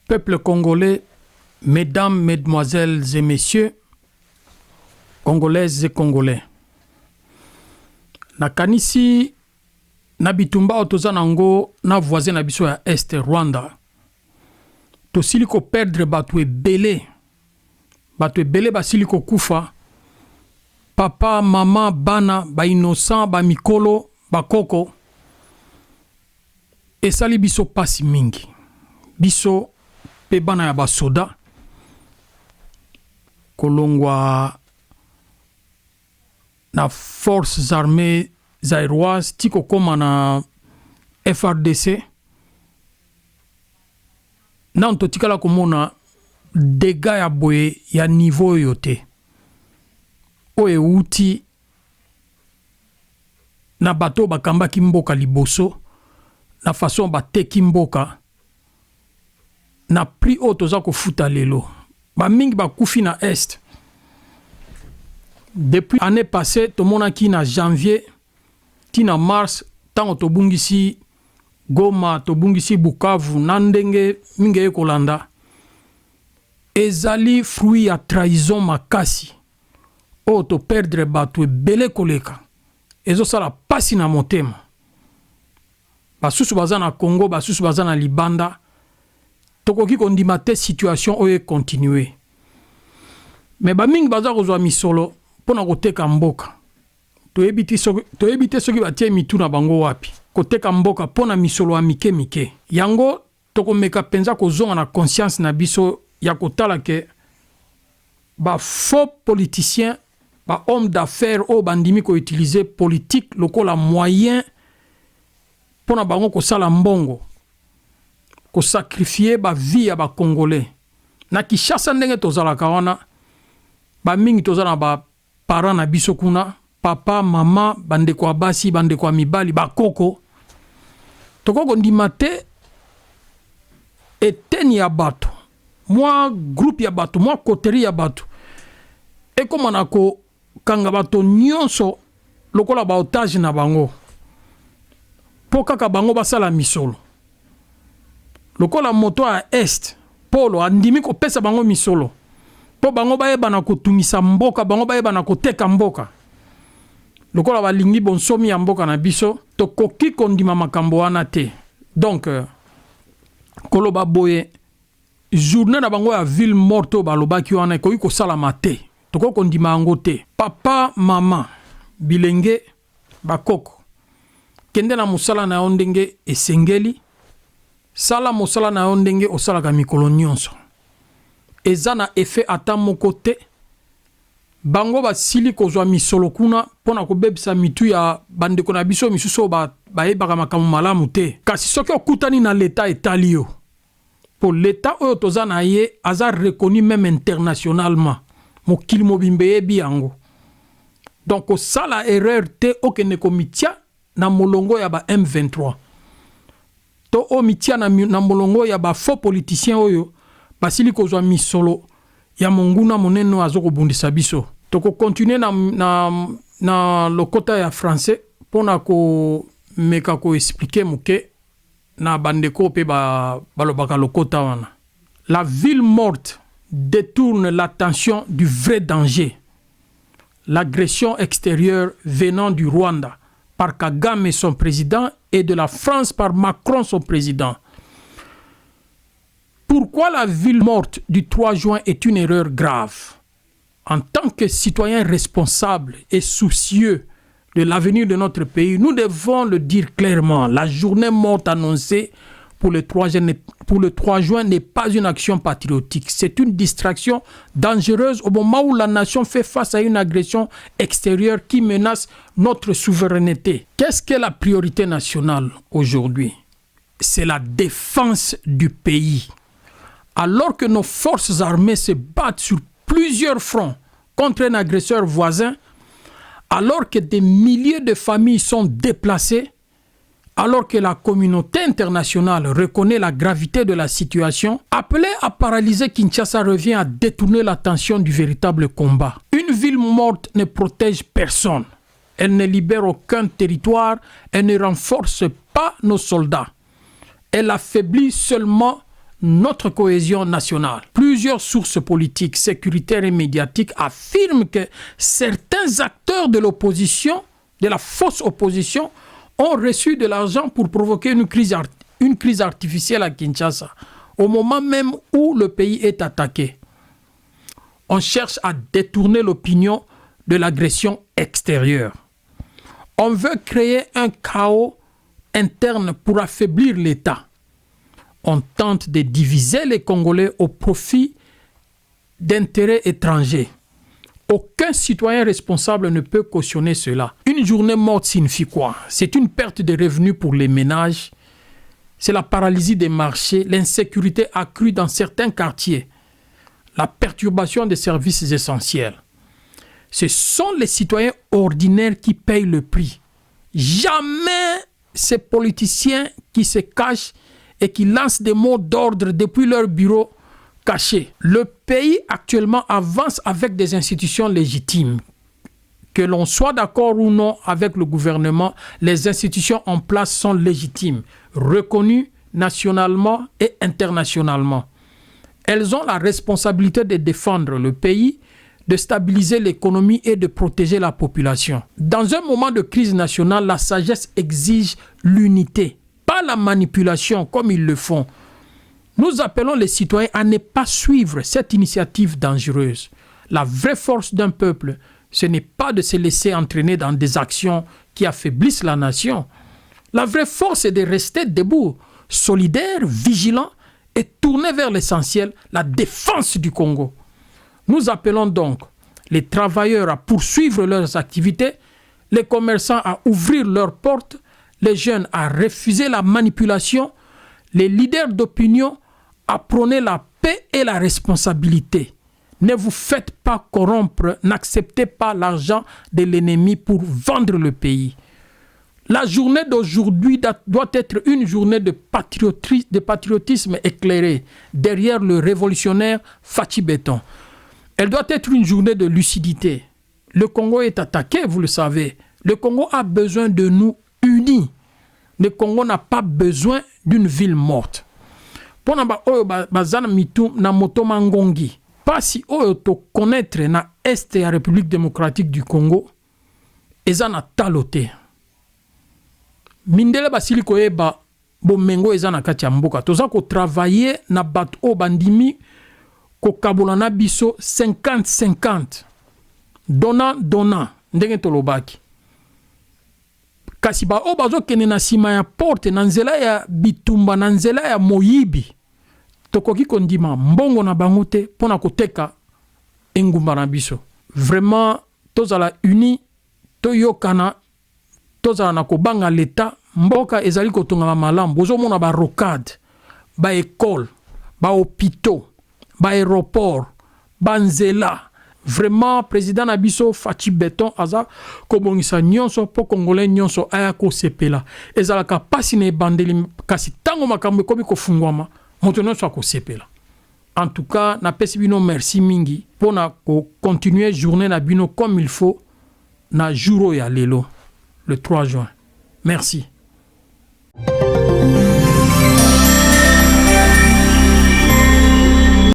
Peuple congolais, mesdames, mesdemoiselles et messieurs, congolaises et congolais. Nakanisi na bitumba otoza nango na voisin na biso ya Est Rwanda. Tosili ko perdre batu ebele. Batu ebele basili ko kufa. Papa, mama, bana, ba innocent, ba mikolo, ba koko. Esali biso pasi mingi. Biso pe bana ya ba soda. Kolongwa na forces armées zaïroises tiko koma na FRDC. Nanto tikala komona dégâts ya boye ya niveau yote. Oye uti na bato bakamba kimboka liboso na façon bateki mboka na prix otoza kofuta lelo. Ba mingi bakufi na Est. Depuis l'année passée, tout le monde qui na janvier, qui na mars, tant to bungisi Goma, to bungisi Bukavu, nandenge minge kolanda. Ezali fruit ya trahison makasi. O to perdre batu bele koleka. Ezo sala pasi na motema. Basusu baza na Congo, basusu baza na Libanda. Tokoki kondima te situation oye continuer. Mais ba mingi baza kozwa misolo pona koteka mboka. Toyebite soki batie mitu na bango wapi. Koteka mboka pona misolo amike mike. Yango tokomeka penza kozonga na conscience na biso ya kotala ke ba faux politiciens, ba homme d'affaires o bandimi ko utiliser politique lokola moyen pona bango kosala mbongo. Ko sacrifier ba vie ya ba Congolais. Na Kinshasa ndenge tozalaka wana ba mingi tozala ba parents na biso kuna, papa, mama, bandeko basi, bandeko mibali, ba koko. Tokoko ndima te eteni ya bato. Moi groupe ya bato, moi koteri ya bato. E koma na ko kanga bato nyonso lokola ba otage na bango. Po kaka bango basala misolo. Lokola moto a Est, Polo andimi ko pesa bango misolo. Po bango bayeba na kotumisa mboka, bango bayeba na koteka mboka. Lokola balingi bonsomi ya mboka na biso, tokoki kondima makambo wana te. Donc, koloba boye, journée na bango ya ville morte balobaki wana koki kosalama te. Toko kondima yango te. Papa, mama, bilenge, bakoko. Kende na musala na ondenge esengeli. Sala mosala na ondenge osalaka mikolo nyonso. Eza na effet ata moko te. Bango basili kozwa misolo kuna pona kobebisa mitu ya bandeko na biso misuso bayebaka makambo malamu te. Kasi soki okutani na l'État etali yo. Po l'État oyo toza na ye aza reconnu même internationalement. Mokili mobimbe yebi yango. Donc osala erreur te okende komitia na molongo ya ba M23. To omitia na molongo ya ba faux politiciens oyo basili kozwa misolo ya monguna moneno azoko bundisa biso. Toko continuer na lokota ya français pona ko meka ko expliquer muke na bandeko pe balobaka lokota wana. La ville morte détourne l'attention du vrai danger. L'agression extérieure venant du Rwanda par Kagame son président et de la France par Macron son président. Pourquoi la ville morte du 3 juin est une erreur grave? En tant que citoyens responsables et soucieux de l'avenir de notre pays, nous devons le dire clairement. La journée morte annoncée pour le 3 juin n'est pas une action patriotique. C'est une distraction dangereuse au moment où la nation fait face à une agression extérieure qui menace notre souveraineté. Qu'est-ce que la priorité nationale aujourd'hui? C'est la défense du pays. Alors que nos forces armées se battent sur plusieurs fronts contre un agresseur voisin, alors que des milliers de familles sont déplacées, alors que la communauté internationale reconnaît la gravité de la situation, appeler à paralyser Kinshasa revient à détourner l'attention du véritable combat. Une ville morte ne protège personne. Elle ne libère aucun territoire, elle ne renforce pas nos soldats. Elle affaiblit seulement notre cohésion nationale. Plusieurs sources politiques, sécuritaires et médiatiques affirment que certains acteurs de l'opposition, de la fausse opposition, ont reçu de l'argent pour provoquer une crise artificielle à Kinshasa, au moment même où le pays est attaqué. On cherche à détourner l'opinion de l'agression extérieure. On veut créer un chaos interne pour affaiblir l'État. On tente de diviser les Congolais au profit d'intérêts étrangers. Aucun citoyen responsable ne peut cautionner cela. Une journée morte signifie quoi? C'est une perte de revenus pour les ménages, c'est la paralysie des marchés, l'insécurité accrue dans certains quartiers, la perturbation des services essentiels. Ce sont les citoyens ordinaires qui payent le prix. Jamais ces politiciens qui se cachent et qui lancent des mots d'ordre depuis leur bureau cachés. Le pays actuellement avance avec des institutions légitimes. Que l'on soit d'accord ou non avec le gouvernement, les institutions en place sont légitimes, reconnues nationalement et internationalement. Elles ont la responsabilité de défendre le pays, de stabiliser l'économie et de protéger la population. Dans un moment de crise nationale, la sagesse exige l'unité, pas la manipulation comme ils le font. Nous appelons les citoyens à ne pas suivre cette initiative dangereuse. La vraie force d'un peuple, ce n'est pas de se laisser entraîner dans des actions qui affaiblissent la nation. La vraie force est de rester debout, solidaire, vigilant et tourné vers l'essentiel, la défense du Congo. Nous appelons donc les travailleurs à poursuivre leurs activités, les commerçants à ouvrir leurs portes, les jeunes à refuser la manipulation, les leaders d'opinion à prôner la paix et la responsabilité. Ne vous faites pas corrompre, n'acceptez pas l'argent de l'ennemi pour vendre le pays. La journée d'aujourd'hui doit être une journée de patriotisme éclairé derrière le révolutionnaire Fachi Beton. Elle doit être une journée de lucidité. Le Congo est attaqué, vous le savez. Le Congo a besoin de nous unis. Le Congo n'a pas besoin d'une ville morte. Pour bazana mitu na motoma ngongi. Pas si to connaître na est la République démocratique du Congo. Eza na talote. Mindele basili koyeba bomengo eza na kati ya mboka. Toza ko travailler na bato o bandimi ko kabola na biso 50-50. Dona ndenge tolobaki. Kasi ba o bazo kene na sima ya porte na nzela ya bitumba na nzela ya moyibi. Tokoki kondima mbongo na bango te pona koteka engumba na biso. Vraiment tozala uni toyokana tozala na kobanga l'État mboka ezali kotonga malamu. Bozo mona ba rocade, ba école, ba hôpitaux, ba aéroport, ba nzela. Vraiment président na biso Fachi Beton aza kobongisa nyonso po congolais nyonso aya ko sepela. Ezala ka pasi ne bandeli kasi tango makambo komi kofungwama moto nyonso ko sepela. En tout cas, na pesi bino merci mingi pona ko continuer journée na bino comme il faut na jouro ya lelo le 3 juin. Merci.